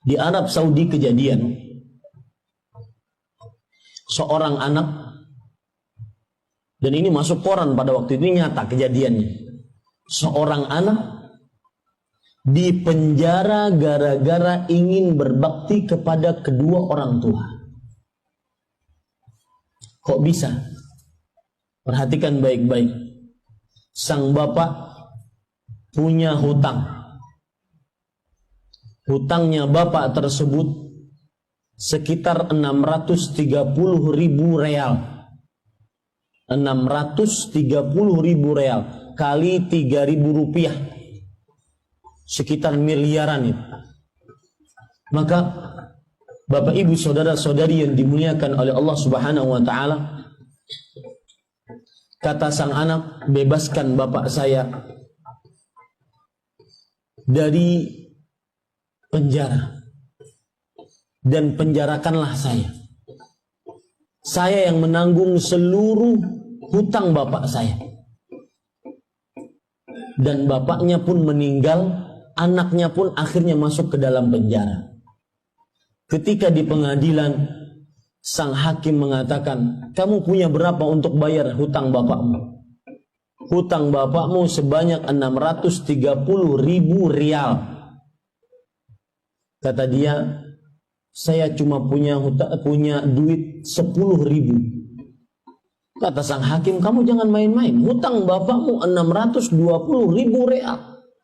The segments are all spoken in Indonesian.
Di Arab Saudi kejadian seorang anak, dan ini masuk koran pada waktu itu, nyata kejadiannya. Seorang anak dipenjara gara-gara ingin berbakti kepada kedua orang tua. Kok bisa? Perhatikan baik-baik. Sang bapak punya hutang. Hutangnya bapak tersebut sekitar 630.000 real. 630.000 real kali 3.000 rupiah, sekitar miliaran itu. Maka Bapak Ibu saudara-saudari yang dimuliakan oleh Allah Subhanahu wa taala, kata sang anak, bebaskan bapak saya dari penjara dan penjarakanlah saya. Saya yang menanggung seluruh hutang bapak saya. Dan bapaknya pun meninggal, anaknya pun akhirnya masuk ke dalam penjara. Ketika di pengadilan, sang hakim mengatakan, kamu punya berapa untuk bayar hutang bapakmu? Hutang bapakmu sebanyak 630.000 rial. Kata dia, saya cuma punya duit 10.000. Kata sang hakim, kamu jangan main-main. Hutang bapakmu 620.000 real.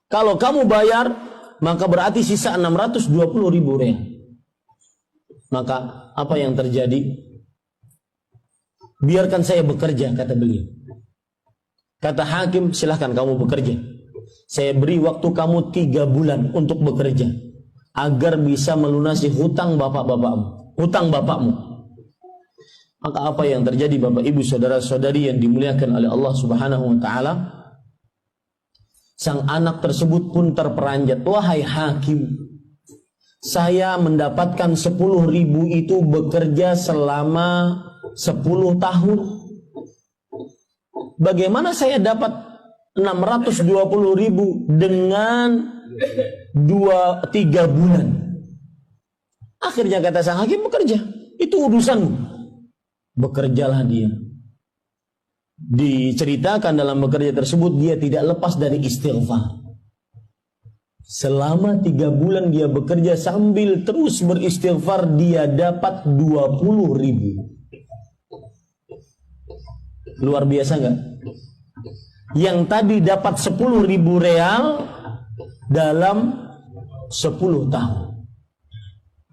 Kalau kamu bayar, maka berarti sisa 620.000 real. Maka apa yang terjadi? Biarkan saya bekerja, kata beliau. Kata hakim, silahkan kamu bekerja. Saya beri waktu kamu 3 bulan untuk bekerja, agar bisa melunasi hutang hutang bapakmu. Maka apa yang terjadi Bapak Ibu saudara-saudari yang dimuliakan oleh Allah Subhanahu wa taala? Sang anak tersebut pun terperanjat. Wahai hakim, saya mendapatkan 10.000 itu bekerja selama 10 tahun. Bagaimana saya dapat 620.000 dengan 3 bulan? Akhirnya kata sang hakim, bekerja, itu urusanmu. Bekerjalah dia. Diceritakan dalam bekerja tersebut, dia tidak lepas dari istighfar. Selama 3 bulan dia bekerja sambil terus beristighfar, dia dapat 20.000. Luar biasa nggak? Yang tadi dapat 10.000 real dalam 10 tahun.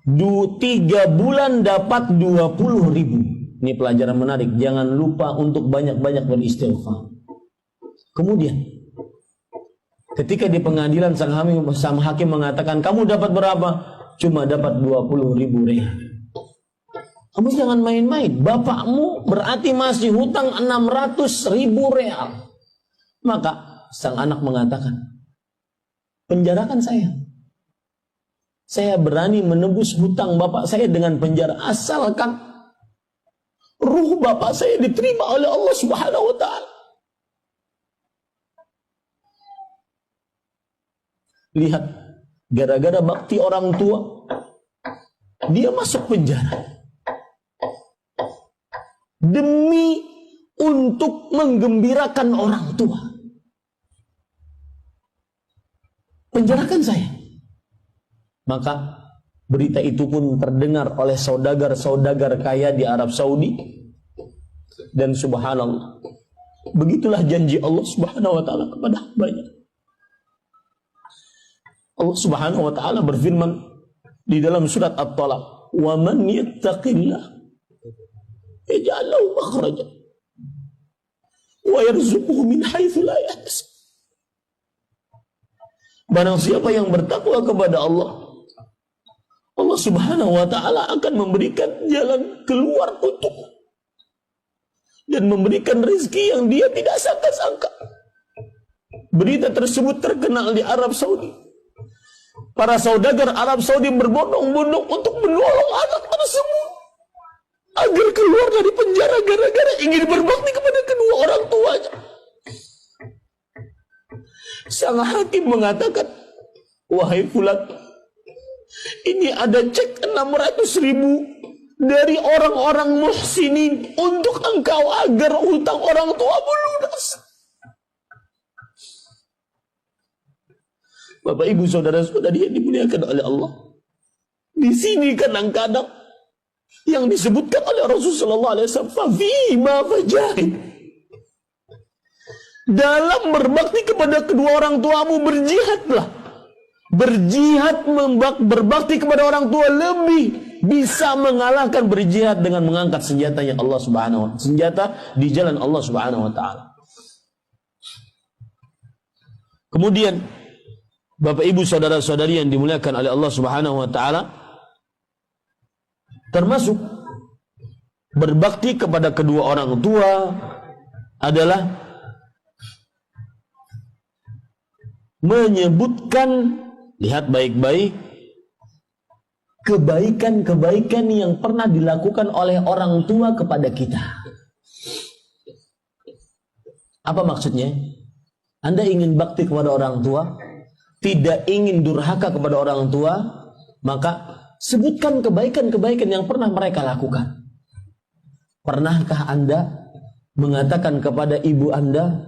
3 bulan dapat 20.000. Ini pelajaran menarik. Jangan lupa untuk banyak-banyak beristighfar. Kemudian ketika di pengadilan sang hakim mengatakan, kamu dapat berapa? Cuma dapat 20.000 real. Kamu jangan main-main. Bapakmu berarti masih hutang 600.000 real. Maka sang anak mengatakan, penjarakan saya. Saya berani menebus hutang bapak saya dengan penjara, asalkan ruh bapak saya diterima oleh Allah Subhanahu wa taala. Lihat, gara-gara bakti orang tua, dia masuk penjara. Demi untuk menggembirakan orang tua. Penjarakan saya. Maka berita itu pun terdengar oleh saudagar-saudagar kaya di Arab Saudi. Dan subhanallah, begitulah janji Allah Subhanahu wa taala kepada hambanya. Allah Subhanahu wa taala berfirman di dalam surat At-Talaq, "Wa man yattaqillah yaj'al lahu makhraja wa yarzuquhu min haitsu la yahtasib." Barang siapa yang bertakwa kepada Allah, Allah Subhanahu wa taala akan memberikan jalan keluar untukmu dan memberikan rezeki yang dia tidak sangka-sangka. Berita tersebut terkenal di Arab Saudi. Para saudagar Arab Saudi berbondong-bondong untuk menolong anak tersebut agar keluar dari penjara gara-gara ingin berbakti kepada kedua orang tuanya. Sang hakim mengatakan, wahai fulan, Ini ada cek 600.000 dari orang-orang muhsinin untuk engkau agar hutang orang tuamu lunas. Bapak ibu saudara-saudari yang dimuliakan oleh Allah. Di sini kadang-kadang yang disebutkan oleh Rasulullah SAW, fima fajahid. Dalam berbakti kepada kedua orang tuamu, berjihadlah. Berjihad, berbakti kepada orang tua lebih bisa mengalahkan berjihad dengan mengangkat senjata yang Allah Subhanahu wa taala, senjata di jalan Allah Subhanahu wa taala. Kemudian Bapak ibu saudara-saudari yang dimuliakan oleh Allah Subhanahu wa taala, termasuk berbakti kepada kedua orang tua adalah menyebutkan, lihat baik-baik, kebaikan-kebaikan yang pernah dilakukan oleh orang tua kepada kita. Apa maksudnya? Anda ingin bakti kepada orang tua, tidak ingin durhaka kepada orang tua, maka sebutkan kebaikan-kebaikan yang pernah mereka lakukan. Pernahkah Anda mengatakan kepada ibu Anda,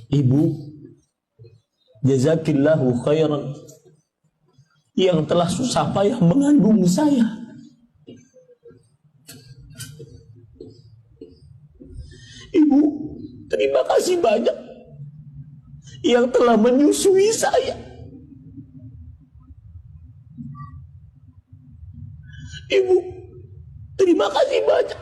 Ibu, jazakillahu khairan, yang telah susah payah mengandung saya. Ibu, terima kasih banyak yang telah menyusui saya. Ibu, terima kasih banyak